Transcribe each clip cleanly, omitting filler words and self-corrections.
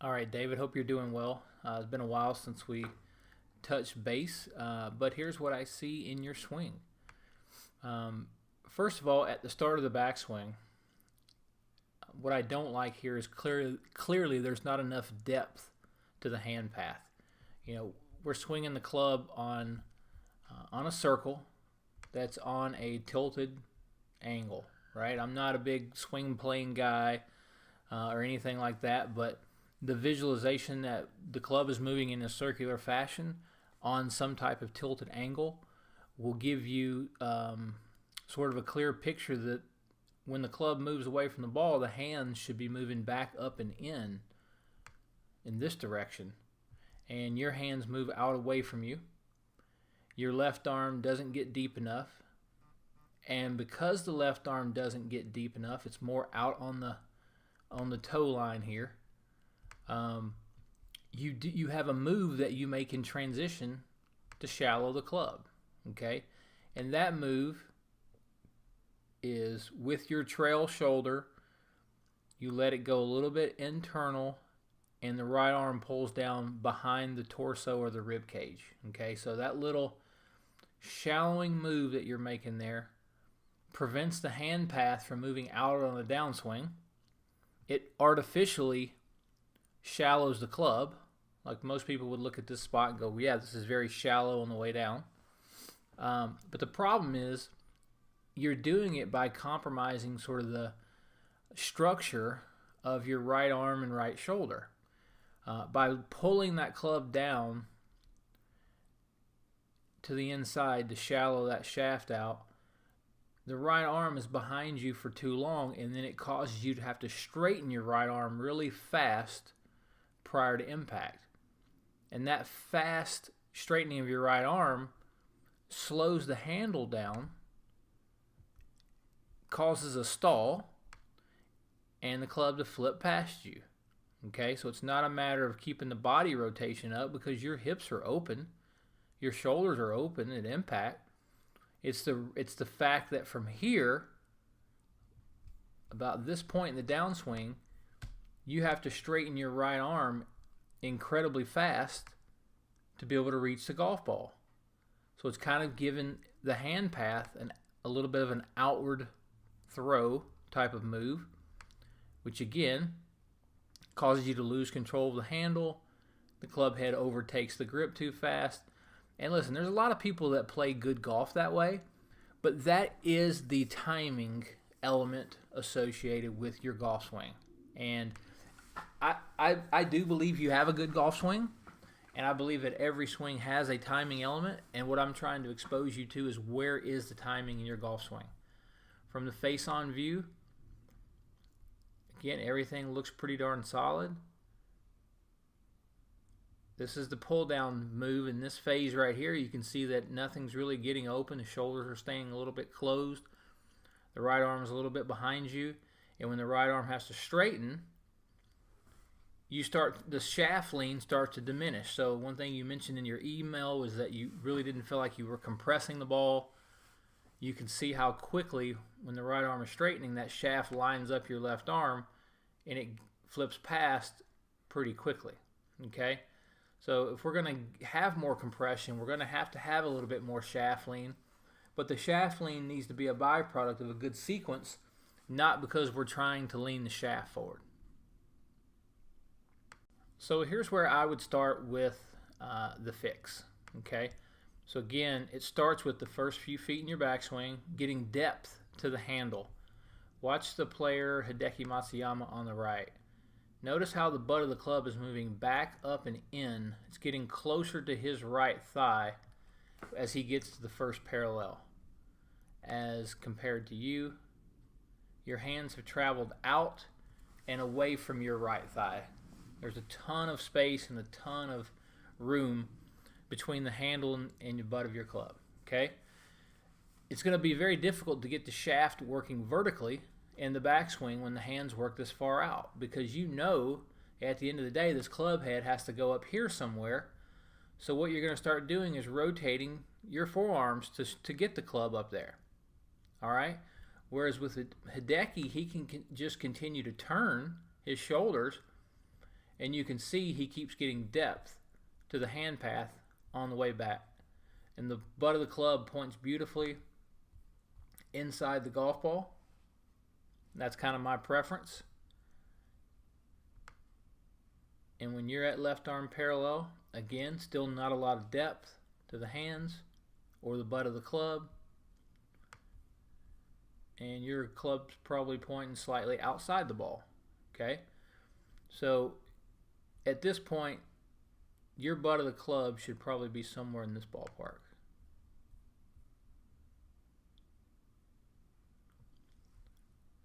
All right, David, hope you're doing well. It's been a while since we touched base, but here's what I see in your swing. Um, First of all, at the start of the backswing, what I don't like here is clearly there's not enough depth to the hand path. You know, we're swinging the club on a circle that's on a tilted angle, right? I'm not a big swing playing guy or anything like that, but the visualization that the club is moving in a circular fashion on some type of tilted angle will give you sort of a clear picture that when the club moves away from the ball, the hands should be moving back up and in this direction, and your hands move out away from you. Your left arm doesn't get deep enough, and because the left arm doesn't get deep enough, it's more out on the toe line here. You have a move that you make in transition to shallow the club, okay? And that move is with your trail shoulder, you let it go a little bit internal, and the right arm pulls down behind the torso or the rib cage, okay? So that little shallowing move that you're making there prevents the hand path from moving out on the downswing. It artificially shallows the club. Like most people would look at this spot and go, yeah, this is very shallow on the way down. But the problem is you're doing it by compromising sort of the structure of your right arm and right shoulder. By pulling that club down to the inside to shallow that shaft out, the right arm is behind you for too long, and then it causes you to have to straighten your right arm really fast prior to impact. And that fast straightening of your right arm slows the handle down, causes a stall, and the club to flip past you. Okay, so it's not a matter of keeping the body rotation up because your hips are open, your shoulders are open at impact. It's the fact that from here, about this point in the downswing, you have to straighten your right arm incredibly fast to be able to reach the golf ball. So it's kind of given the hand path a little bit of an outward throw type of move, which again causes you to lose control of the handle. The club head overtakes the grip too fast. And listen, there's a lot of people that play good golf that way, but that is the timing element associated with your golf swing. And I do believe you have a good golf swing, and I believe that every swing has a timing element, and what I'm trying to expose you to is where is the timing in your golf swing. From the face-on view, again, everything looks pretty darn solid. This is the pull-down move in this phase right here. You can see that nothing's really getting open. The shoulders are staying a little bit closed. The right arm is a little bit behind you. And when the right arm has to straighten, the shaft lean starts to diminish. So one thing you mentioned in your email was that you really didn't feel like you were compressing the ball. You can see how quickly, when the right arm is straightening, that shaft lines up your left arm, and it flips past pretty quickly, okay? So if we're going to have more compression, we're going to have a little bit more shaft lean. But the shaft lean needs to be a byproduct of a good sequence, not because we're trying to lean the shaft forward. So here's where I would start with the fix. Okay. So again, it starts with the first few feet in your backswing, getting depth to the handle. Watch the player Hideki Matsuyama on the right. Notice how the butt of the club is moving back up and in. It's getting closer to his right thigh as he gets to the first parallel. As compared to you, your hands have traveled out and away from your right thigh. There's a ton of space and a ton of room between the handle and the butt of your club. Okay? It's going to be very difficult to get the shaft working vertically in the backswing when the hands work this far out, because you know at the end of the day this club head has to go up here somewhere. So what you're going to start doing is rotating your forearms to get the club up there. All right? Whereas with Hideki, he can just continue to turn his shoulders And you can see he keeps getting depth to the hand path on the way back. And the butt of the club points beautifully inside the golf ball. That's kind of my preference. And when you're at left arm parallel, again, still not a lot of depth to the hands or the butt of the club. And your club's probably pointing slightly outside the ball. Okay? So at this point, your butt of the club should probably be somewhere in this ballpark.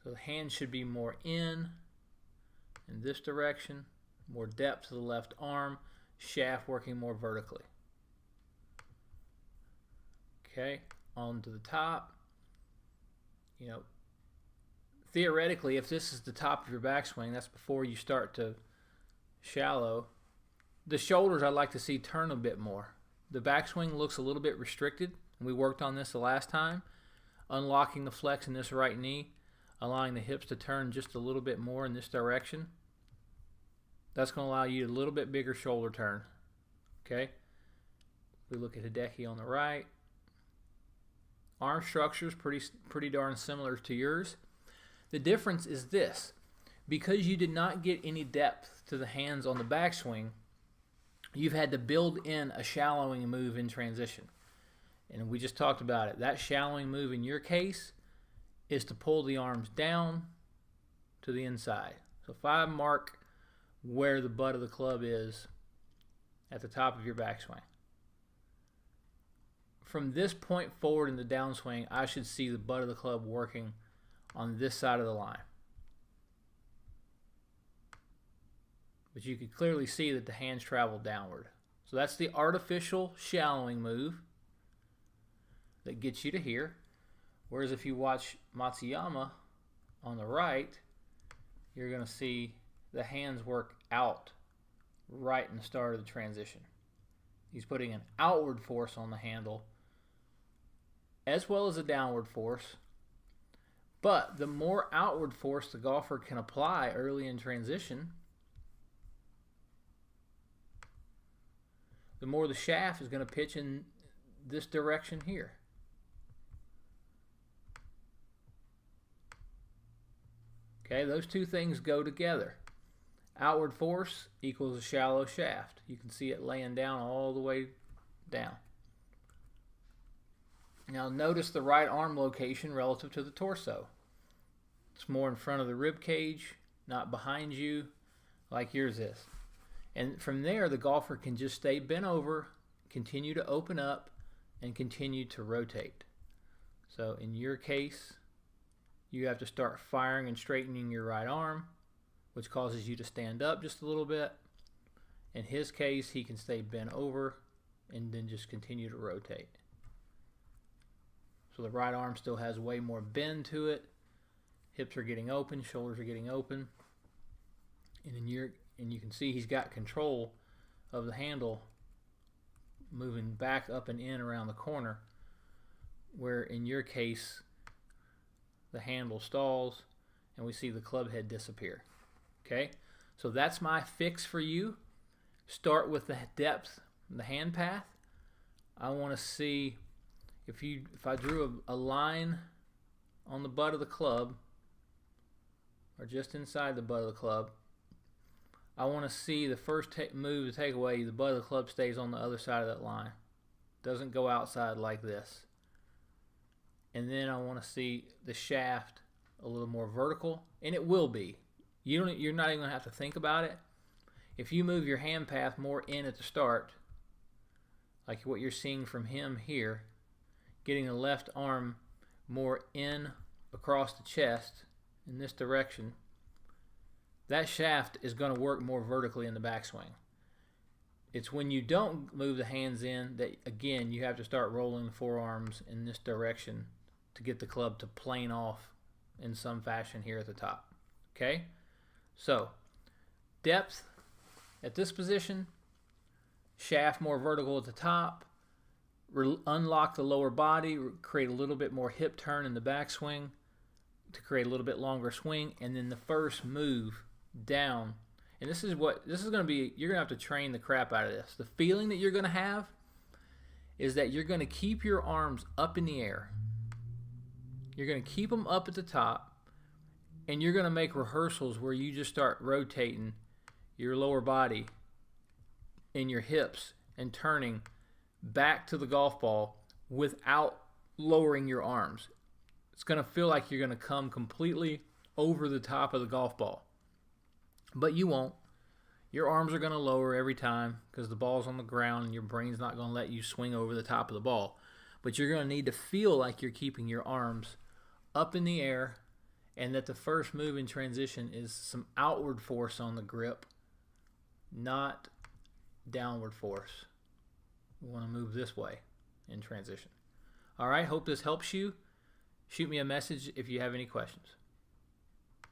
So the hand should be more in this direction, more depth to the left arm, shaft working more vertically. Okay, on to the top. You know, theoretically, if this is the top of your backswing, that's before you start to shallow. The shoulders I'd like to see turn a bit more. The backswing looks a little bit restricted. We worked on this the last time. Unlocking the flex in this right knee, allowing the hips to turn just a little bit more in this direction. That's going to allow you a little bit bigger shoulder turn. Okay? We look at Hideki on the right. Arm structure is pretty darn similar to yours. The difference is this. Because you did not get any depth to the hands on the backswing, you've had to build in a shallowing move in transition. And we just talked about it. That shallowing move in your case is to pull the arms down to the inside. So if I mark where the butt of the club is at the top of your backswing, from this point forward in the downswing, I should see the butt of the club working on this side of the line. But you can clearly see that the hands travel downward. So that's the artificial shallowing move that gets you to here. Whereas if you watch Matsuyama on the right, you're going to see the hands work out right in the start of the transition. He's putting an outward force on the handle as well as a downward force. But the more outward force the golfer can apply early in transition, the more the shaft is going to pitch in this direction here. Okay, those two things go together. Outward force equals a shallow shaft. You can see it laying down all the way down. Now notice the right arm location relative to the torso. It's more in front of the rib cage, not behind you like yours is. And from there, the golfer can just stay bent over, continue to open up, and continue to rotate. So in your case, you have to start firing and straightening your right arm, which causes you to stand up just a little bit. In his case, he can stay bent over and then just continue to rotate. So the right arm still has way more bend to it. Hips are getting open, shoulders are getting open. And you can see he's got control of the handle moving back up and in around the corner, where in your case the handle stalls and we see the club head disappear. Okay, so that's my fix for you. Start with the depth, the hand path. I want to see if I drew a line on the butt of the club or just inside the butt of the club. I want to see the first move to take away, the butt of the club stays on the other side of that line. Doesn't go outside like this. And then I want to see the shaft a little more vertical, and it will be. You're not even going to have to think about it. If you move your hand path more in at the start, like what you're seeing from him here, getting the left arm more in across the chest in this direction, that shaft is going to work more vertically in the backswing. It's when you don't move the hands in that, again, you have to start rolling the forearms in this direction to get the club to plane off in some fashion here at the top. Okay? So, depth at this position, shaft more vertical at the top, unlock the lower body, create a little bit more hip turn in the backswing to create a little bit longer swing, and then the first move down. And this is going to be, you're going to have to train the crap out of this. The feeling that you're going to have is that you're going to keep your arms up in the air. You're going to keep them up at the top, and you're going to make rehearsals where you just start rotating your lower body and your hips and turning back to the golf ball without lowering your arms. It's going to feel like you're going to come completely over the top of the golf ball. But you won't. Your arms are going to lower every time because the ball's on the ground and your brain's not going to let you swing over the top of the ball. But you're going to need to feel like you're keeping your arms up in the air, and that the first move in transition is some outward force on the grip, not downward force. We want to move this way in transition. All right, hope this helps you. Shoot me a message if you have any questions.